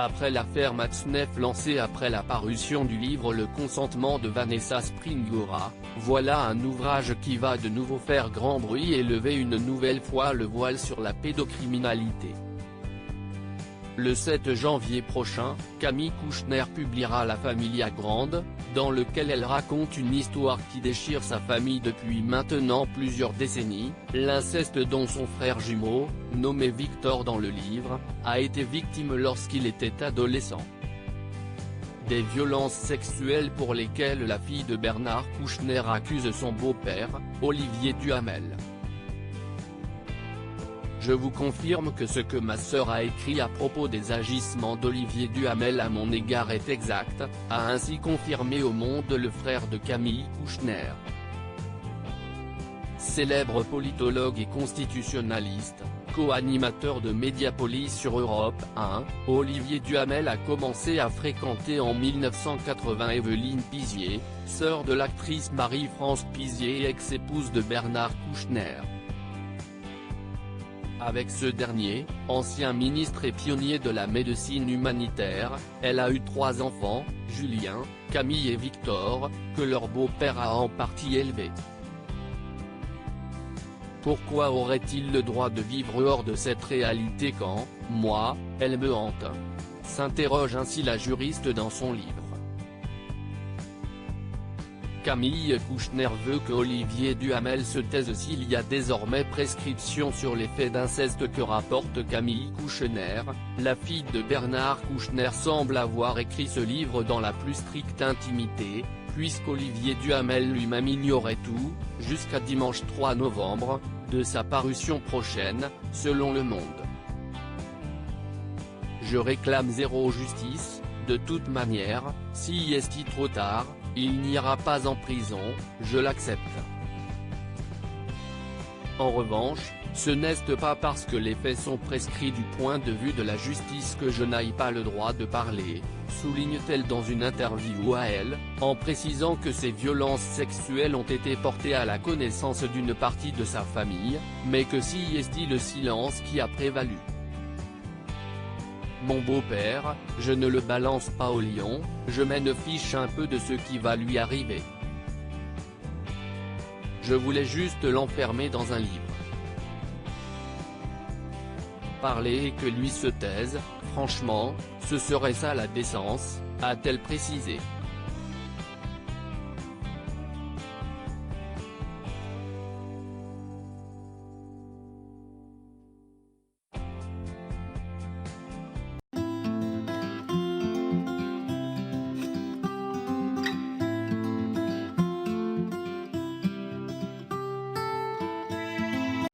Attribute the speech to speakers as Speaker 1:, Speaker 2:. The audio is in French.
Speaker 1: Après l'affaire Matzneff lancée après la parution du livre Le consentement de Vanessa Springora, voilà un ouvrage qui va de nouveau faire grand bruit et lever une nouvelle fois le voile sur la pédocriminalité. Le 7 janvier prochain, Camille Kouchner publiera La Familia Grande, dans lequel elle raconte une histoire qui déchire sa famille depuis maintenant plusieurs décennies, l'inceste dont son frère jumeau, nommé Victor dans le livre, a été victime lorsqu'il était adolescent. Des violences sexuelles pour lesquelles la fille de Bernard Kouchner accuse son beau-père, Olivier Duhamel. Je vous confirme que ce que ma sœur a écrit à propos des agissements d'Olivier Duhamel à mon égard est exact, a ainsi confirmé au Monde le frère de Camille Kouchner. Célèbre politologue et constitutionnaliste, co-animateur de Mediapolis sur Europe 1, Olivier Duhamel a commencé à fréquenter en 1980 Evelyne Pizier, sœur de l'actrice Marie-France Pizier et ex-épouse de Bernard Kouchner. Avec ce dernier, ancien ministre et pionnier de la médecine humanitaire, elle a eu 3 enfants, Julien, Camille et Victor, que leur beau-père a en partie élevés. Pourquoi aurait-il le droit de vivre hors de cette réalité quand, moi, elle me hante ? S'interroge ainsi la juriste dans son livre. Camille Kouchner veut que Olivier Duhamel se taise s'il y a désormais prescription sur les faits d'inceste que rapporte Camille Kouchner. La fille de Bernard Kouchner semble avoir écrit ce livre dans la plus stricte intimité, puisqu'Olivier Duhamel lui-même ignorait tout, jusqu'à dimanche 3 novembre, de sa parution prochaine, selon Le Monde. Je réclame zéro justice, de toute manière, si est trop tard, il n'ira pas en prison, je l'accepte. En revanche, ce n'est pas parce que les faits sont prescrits du point de vue de la justice que je n'aille pas le droit de parler, souligne-t-elle dans une interview à Elle, en précisant que ces violences sexuelles ont été portées à la connaissance d'une partie de sa famille, mais que si est le silence qui a prévalu. Mon beau-père, je ne le balance pas au lion, je m'en fiche un peu de ce qui va lui arriver. Je voulais juste l'enfermer dans un livre. Parler et que lui se taise, franchement, ce serait ça la décence, a-t-elle précisé.